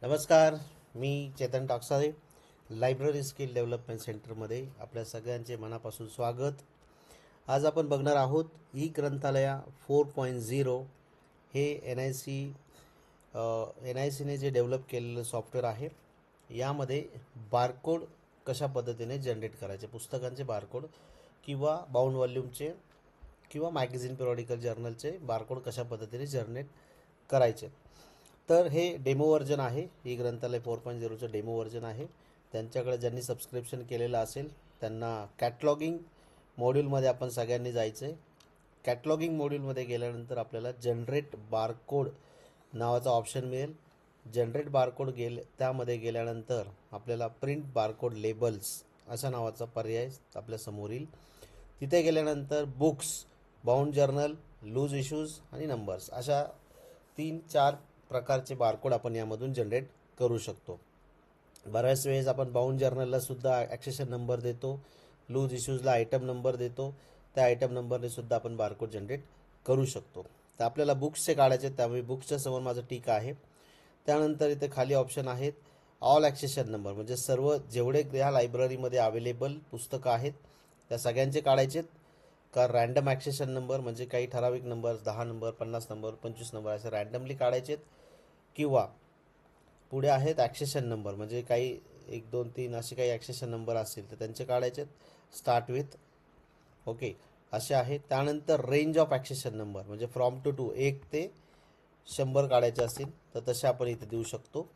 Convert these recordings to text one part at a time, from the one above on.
नमस्कार, मी Chetan Taksale. Library skill development सेंटरमध्ये आपल्या सगळ्यांचे मनापासून स्वागत. आज आपण बघणार आहोत ई ग्रंथालया 4.0 हे एन आय सीने जे डेव्हलप केलेलं सॉफ्टवेअर आहे. यामध्ये बारकोड कशा पद्धतीने जनरेट करायचे, पुस्तकांचे बारकोड किंवा बाउंड व्हॉल्यूमचे किंवा मॅगझिन पिरियॉडिकल जर्नलचे बारकोड कशा पद्धतीने जनरेट करायचे. तर हे डेमो व्हर्जन आहे. ई ग्रंथालय 4.0चं डेमो व्हर्जन आहे. त्यांच्याकडे ज्यांनी सबस्क्रिप्शन केलेलं असेल त्यांना कॅटलॉगिंग मॉड्यूलमध्ये आपण सगळ्यांनी जायचं आहे. कॅटलॉगिंग मॉड्यूलमध्ये गेल्यानंतर आपल्याला जनरेट बारकोड नावाचा ऑप्शन मिळेल. जनरेट बारकोड त्यामध्ये गेल्यानंतर आपल्याला प्रिंट बारकोड लेबल्स अशा नावाचा पर्याय आपल्यासमोर येईल. तिथे गेल्यानंतर books, bound journal, loose issues आणि नंबर्स अशा 3-4 प्रकारचे बारकोड आपण यामधून जनरेट करू शकतो. बऱ्याच वेळेस आपण बाउंड जर्नलला सुद्धा ॲक्सेशन नंबर देतो, लूज इश्यूजला आयटम नंबर देतो. त्या आयटम नंबरने सुद्धा आपण बारकोड जनरेट करू शकतो. तर आपल्याला बुक्सचे काढायचे, त्यामुळे बुक्सच्या समोर माझं टिक आहे. त्यानंतर इथे खाली ऑप्शन आहेत ऑल ॲक्सेशन नंबर, म्हणजे सर्व जेवढे ह्या लायब्ररीमध्ये अवेलेबल पुस्तकं आहेत त्या सगळ्यांचे काढायचे का रँडम ॲक्सेशन नंबर, म्हणजे काही ठराविक नंबर 10 नंबर, 50 नंबर, 25 नंबर असे रँडमली काढायचे. किंवा पुढे आहेत ॲक्सेशन नंबर, म्हणजे काही 1, 2, 3 असे काही ॲक्सेशन नंबर असतील तर त्यांचे काढायचे स्टार्ट विथ. ओके, असे आहेत. त्यानंतर रेंज ऑफ ॲक्सेशन नंबर, म्हणजे फ्रॉम टू 1 ते 100 काढायचे असतील तर तसे आपण इथे देऊ शकतो.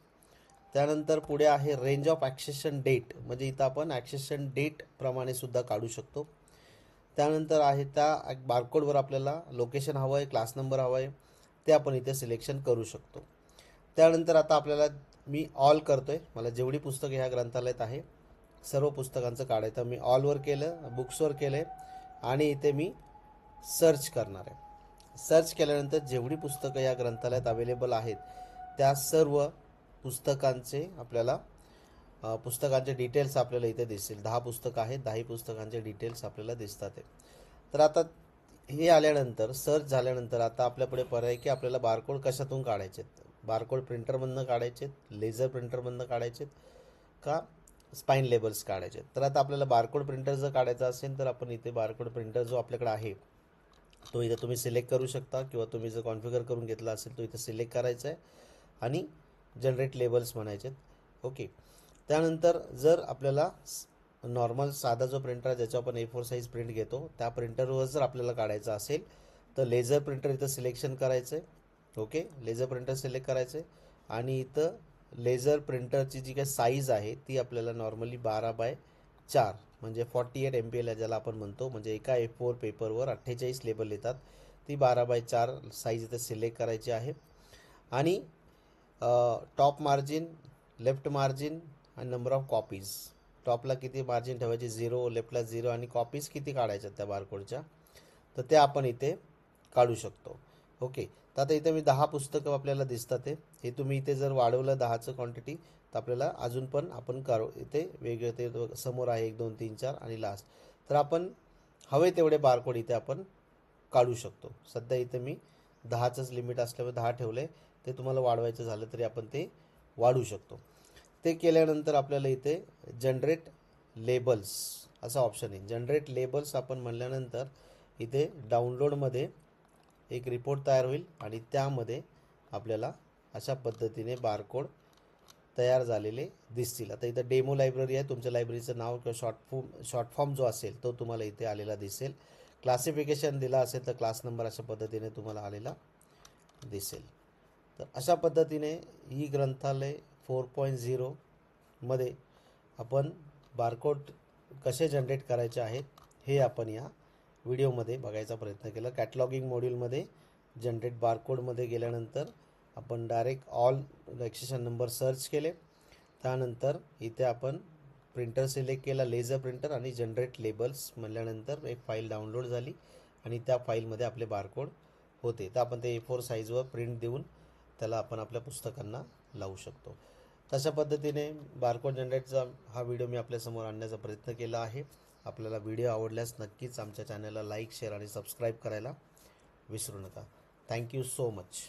त्यानंतर पुढे आहे रेंज ऑफ ॲक्सेशन डेट, म्हणजे इथं आपण ॲक्सेशन डेट प्रमाणे सुद्धा काढू शकतो. त्यानंतर आहे त्या बारकोडवर आपल्याला लोकेशन हवं आहे, क्लास नंबर हवा आहे, ते आपण इथे सिलेक्शन करू शकतो. त्यानंतर आता आपल्याला मी ऑल करतोय, मला जेवढी पुस्तकं ह्या ग्रंथालयात आहे सर्व पुस्तकांचं काढायचं. मी ऑलवर केलं, बुक्सवर केलं आहे आणि इथे मी सर्च करणार आहे. सर्च केल्यानंतर जेवढी पुस्तकं या ग्रंथालयात अवेलेबल आहेत त्या सर्व पुस्तकांचे आपल्याला पुस्तकांचे डिटेल्स आपल्याला इथे दिसतील. 10 पुस्तकं आहेत, 10 पुस्तकांचे डिटेल्स आपल्याला दिसतात आहे. तर आता हे आल्यानंतर सर्च झाल्यानंतर आता आपल्यापुढे पर्याय की आपल्याला बारकोड कशातून काढायचे. बारकोड प्रिंटरमधनं काढायचे, लेझर प्रिंटरमधनं काढायचे का स्पाईन लेबल्स काढायचे. तर आता आपल्याला बारकोड प्रिंटर जर काढायचा असेल तर आपण इथे बारकोड प्रिंटर जो आपल्याकडे आहे तो इथे तुम्ही सिलेक्ट करू शकता, किंवा तुम्ही जर कॉन्फिगर करून घेतला असेल तो इथे सिलेक्ट करायचा आहे आणि जनरेट लेबल्स म्हणायचे. ओके, त्यानंतर जर आपल्याला नॉर्मल साधा जो प्रिंटर आहे ज्याच्यावर आपण A4 साईज प्रिंट घेतो त्या प्रिंटरवर जर आपल्याला काढायचं असेल तर लेझर प्रिंटर इथं सिलेक्शन करायचं आहे. ओके, लेझर प्रिंटर सिलेक्ट करायचं आहे आणि इथं लेझर प्रिंटरची जी काही साईज आहे ती आपल्याला नॉर्मली 12x4 म्हणजे 48 MPL ज्याला आपण म्हणतो, म्हणजे एका A4 पेपरवर 48 लेबल येतात. ती 12x4 साईज इथं सिलेक्ट करायची आहे. आणि टॉप मार्जिन, लेफ्ट मार्जिन आणि नंबर ऑफ कॉपीज. टॉपला किती मार्जिन ठेवायची 0, लेफ्टला 0 आणि कॉपीज किती काढायच्या त्या बारकोडच्या तर ते आपण इथे काढू शकतो. ओके, तर आता इथे मी 10 पुस्तकं आपल्याला दिसतात आहे. हे तुम्ही इथे जर वाढवलं 10चं क्वांटिटी तर आपल्याला अजून पण आपण करू. इथे वेगळे ते समोर आहे 1, 2, 3, 4 आणि लास्ट. तर आपण हवे तेवढे बारकोड इथे आपण काढू शकतो. सध्या इथे मी 10चंच लिमिट असल्यामुळे 10 ठेवले. ते तुम्हाला वाढवायचं झालं तरी आपण ते वाढवू शकतो. ते केल्यानंतर आपल्याला इथे जनरेट लेबल्स असा ऑप्शन आहे. जनरेट लेबल्स आपण म्हणल्यानंतर इथे डाउनलोडमध्ये एक रिपोर्ट तयार होईल आणि त्यामध्ये आपल्याला अशा पद्धतीने बारकोड तयार झालेले दिसतील. आता इथं डेमो लायब्ररी आहे, तुमच्या लायब्ररीचं नाव किंवा शॉर्ट फॉर्म जो असेल तो तुम्हाला इथे आलेला दिसेल. क्लासिफिकेशन दिला असेल तर क्लास नंबर अशा पद्धतीने तुम्हाला आलेला दिसेल. तर अशा पद्धतीने ई ग्रंथालय 4.0 मध्ये आपण बारकोड कसे जनरेट करायचे आहेत हे आपण या व्हिडिओमध्ये बघायचा प्रयत्न केला. कॅटलॉगिंग मॉड्यूलमध्ये जनरेट बारकोडमध्ये गेल्यानंतर आपण डायरेक्ट ऑल ॲक्सेशन नंबर सर्च केले. त्यानंतर इथे आपण प्रिंटर सिलेक्ट केला, लेझर प्रिंटर, आणि जनरेट लेबल्स म्हणल्यानंतर एक फाईल डाउनलोड झाली आणि त्या फाईलमध्ये आपले बारकोड होते. तर आपण ते A4 साईजवर प्रिंट देऊन त्याला आपण आपल्या पुस्तकांना लावू शकतो. तशा पद्धतीने बारकोड जनरेटचा हा व्हिडिओ मी आपल्यासमोर आणण्याचा प्रयत्न केला आहे. आपल्याला व्हिडिओ आवडल्यास नक्कीच आमच्या चॅनलला लाईक, शेअर आणि सबस्क्राईब करायला विसरू नका. Thank you so much.